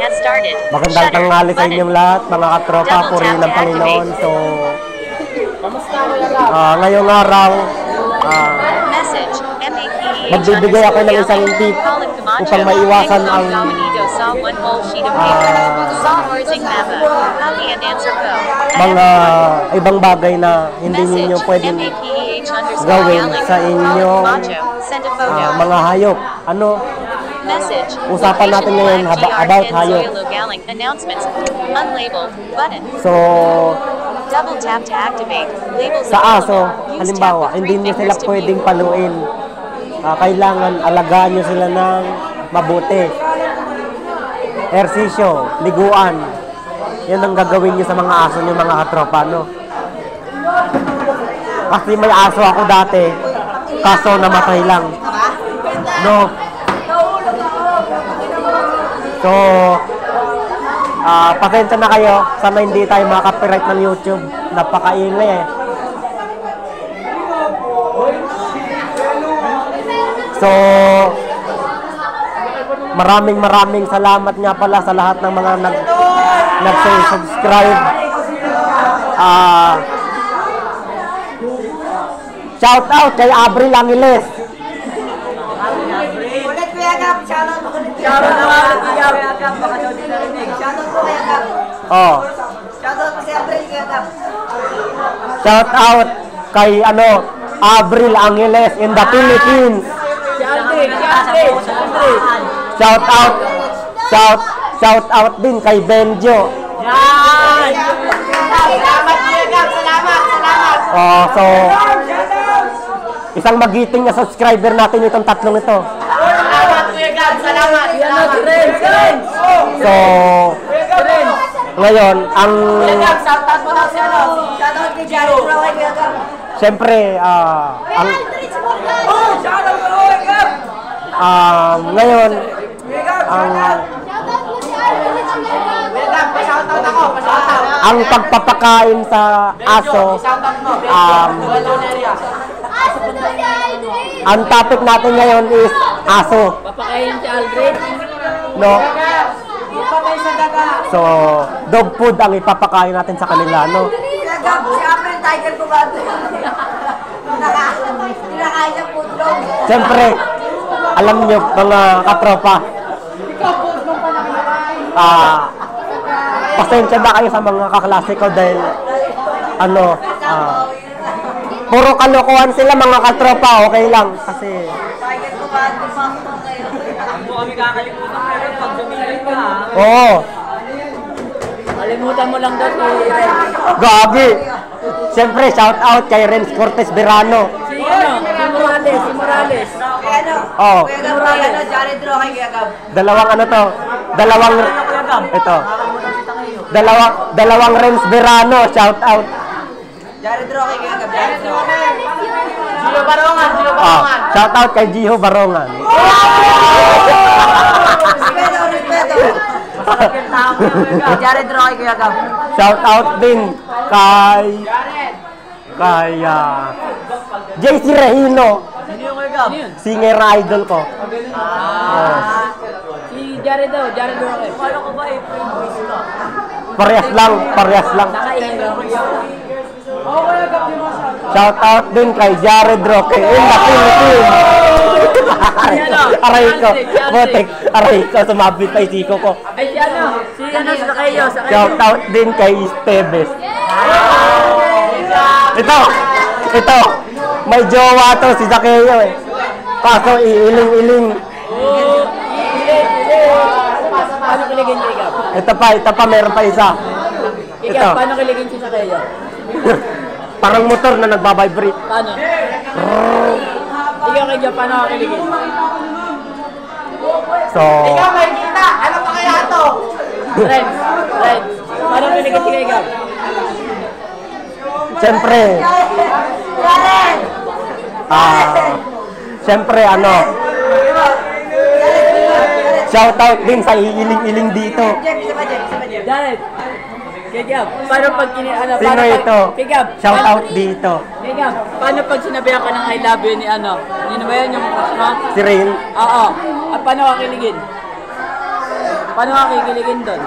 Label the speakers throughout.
Speaker 1: Magandang tanghali sa inyong lahat, mga katropa, purihin ng Panginoon. So, ngayong araw, magbibigay ako ng isang tip upang maiwasan ang mga ibang bagay na hindi ninyo pwedeng gawin sa inyong mga hayop. Usapan natin ngayon about hayop. So, sa aso, halimbawa, hindi nyo sila pwedeng paluin. Kailangan alagaan nyo sila ng mabuti. Ersisyo, liguan. Yan ang gagawin nyo sa mga aso nyo, mga katropa, no? Kasi may aso ako dati, kaso namatay lang. No? So, pasensya na kayo. Sana hindi tayo maka-copyright ng YouTube. Napakaingay eh. So, maraming salamat nga pala sa lahat ng mga nag-subscribe. Shout out kay Abril Angeles. Shout out kay Abril Angeles in the Philippines. Shout out din kay Benjo. So isang magiting na subscriber natin itong tatlong ito. Salamat. So, ngayon, siyempre, ngayon, ang pagpapakain sa aso, ang topic natin ngayon is aso.
Speaker 2: Papakain si Aldred.
Speaker 1: No? So, dog food ang ipapakain natin sa kanila, no? Siyempre, alam nyo, mga katropa, pasensya na kayo sa mga kaklase ko dahil, puro kalokohan sila, mga katropa, okay lang, kasi
Speaker 2: Kami kakalimutan pero pag dumili ka.
Speaker 1: Oo.
Speaker 2: Kalimutan mo lang daw si
Speaker 1: Gagi. Siyempre, shout out kay Renz Cortez Verano.
Speaker 2: Si Morales.
Speaker 1: Oh.
Speaker 2: Jared Roque kay Gab.
Speaker 1: Dalawang Renz Verano, shout out.
Speaker 2: Jared Roque kay Gab. Gio Barongan.
Speaker 1: Shout out kay Gio Barongan.
Speaker 2: Jared Roque kay Gab.
Speaker 1: Shout out din kay JC Regino.
Speaker 2: Sino yung kay Gab?
Speaker 1: Singer idol ko.
Speaker 2: Si Jared Roque. Paano ko ba April Boys ka?
Speaker 1: Parehas lang. Shout out din kay Jared Roque in the Philippines. Aray ko, sumabit pa isiko ko.
Speaker 2: Ay, sa kayo.
Speaker 1: Shout out din kay Esteves. Ito, may jowa to si Zakeo eh. Kaso iiling-iling.
Speaker 2: Paano kiligin si Gab?
Speaker 1: Ito pa, meron pa isa.
Speaker 2: Ito. Paano kiligin si Zakeo?
Speaker 1: Parang motor na nagbabibrate.
Speaker 2: Paano? Ikaw kay Gab, paano kiligin?
Speaker 1: So,
Speaker 2: ikaw may kita! Ano pa kaya ito? Red. Paano kiligin si kay Gab?
Speaker 1: Siyempre, shout out din sa iiling-iling dito.
Speaker 2: Jared, kay Gab, paano pag
Speaker 1: Sino ito?
Speaker 2: Kay Gab,
Speaker 1: Shout out dito.
Speaker 2: kay Gab, paano pag sinabihan ka ng I love you ni Nino ba yan yung crush mo?
Speaker 1: Si Rain.
Speaker 2: Oo. At paano ka kiligin? Paano ka kikiligin doon?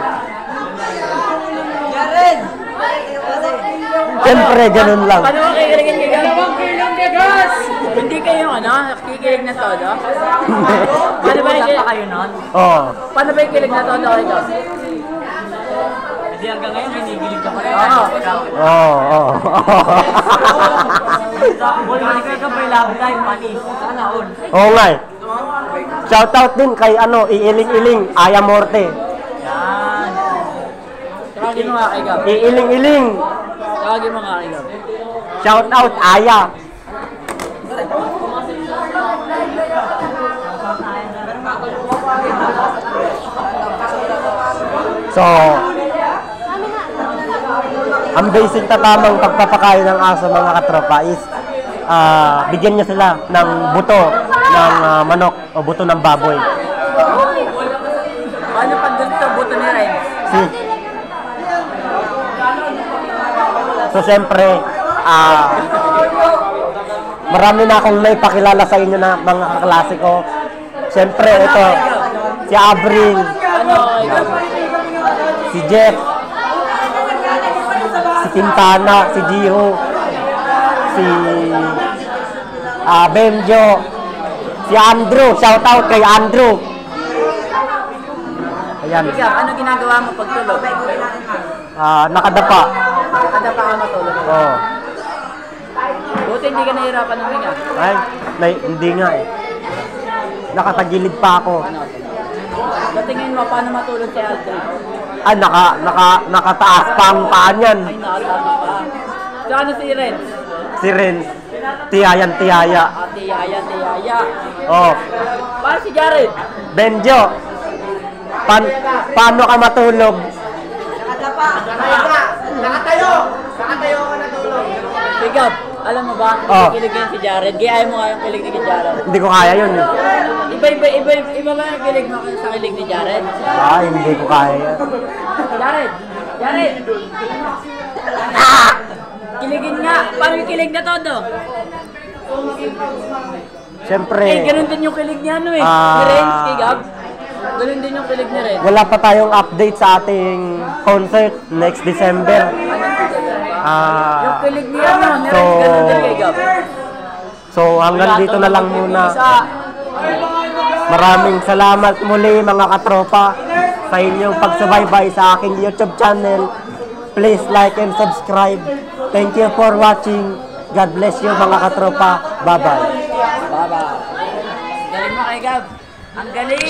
Speaker 1: Siyempre, ganun lang.
Speaker 2: Paano ka kikiligin kay Gab? Hindi kayo kikilig na todo? Paano ba yung kayo nun?
Speaker 1: Oo.
Speaker 2: Paano ba yung kilig na todo kay Gab?
Speaker 3: Hindi hanggang ngayon, hinigilig ka pa rin.
Speaker 2: Oo.
Speaker 1: Oo.
Speaker 3: Balik ka pa yung love life, panis. Sana all.
Speaker 1: Oo nga eh. Shoutout din kay Iiling-iling, Aya Morte.
Speaker 3: Yan.
Speaker 2: Tawagin mo nga kay Gab.
Speaker 1: Iiling-iling.
Speaker 2: Tawagin mo nga kay Gab.
Speaker 1: Shoutout, Aya. So, ang basic na tamang pagpapakain ng aso mga katropa is bigyan niya sila ng buto ng manok o buto ng baboy.
Speaker 2: Paano pag doon sa buto ni Ren?
Speaker 1: So, siyempre, marami na akong may pakilala sa inyo na mga kaklase ko. Siyempre, ito, si Abril,
Speaker 2: Ano kay Gab?
Speaker 1: si Jeff, si Quintana, si Jiho, si Benjo, si Andrew, shoutout kay Andrew. Ayan,
Speaker 2: Gab, ano ginagawa mo pag tulog?
Speaker 1: nakadapa.
Speaker 2: Kada pa ka matulog.
Speaker 1: Oh.
Speaker 2: Buti hindi ka nahirapan ng hinga.
Speaker 1: Ay, hindi nga eh. Nakatagilid pa ako.
Speaker 2: Sa tingin mo, paano matulog si Aldrin?
Speaker 1: Nakataas pa ang paa niyan.
Speaker 2: Ay, nakatama pa. So ano si Ren?
Speaker 1: Si Ren, tiyaya.
Speaker 2: Tiyaya.
Speaker 1: Oh,
Speaker 2: Paano si Jared?
Speaker 1: Benjo, paano ka matulog?
Speaker 2: Nakatayo ka natulog. Si Gab, alam mo ba?
Speaker 1: Oh.
Speaker 2: Kilig yan si Jared. Gaya mo nga yung kilig ni Jared.
Speaker 1: Hindi ko kaya yun.
Speaker 2: Iba ba yung kilig mo sa kilig ni Jared?
Speaker 1: Hindi ko kaya.
Speaker 2: Jared! Kiligin nga! Paano yung kilig na todo?
Speaker 1: Siyempre,
Speaker 2: Ganun din yung kilig niya ni Ren, kay Gab. Ganun din yung kilig ni Ren.
Speaker 1: wala pa tayong update sa ating concert next December.
Speaker 2: Yung kilig niya ni Ren,
Speaker 1: so-
Speaker 2: ganun din kay Gab.
Speaker 1: So, hanggang dito na lang muna. Maraming salamat muli mga katropa sa inyong pagsubaybay sa aking YouTube channel. Please like and subscribe. Thank you for watching. God bless you mga katropa. Bye-bye.
Speaker 2: Bye-bye. Galing mo kay Gab. Ang galing!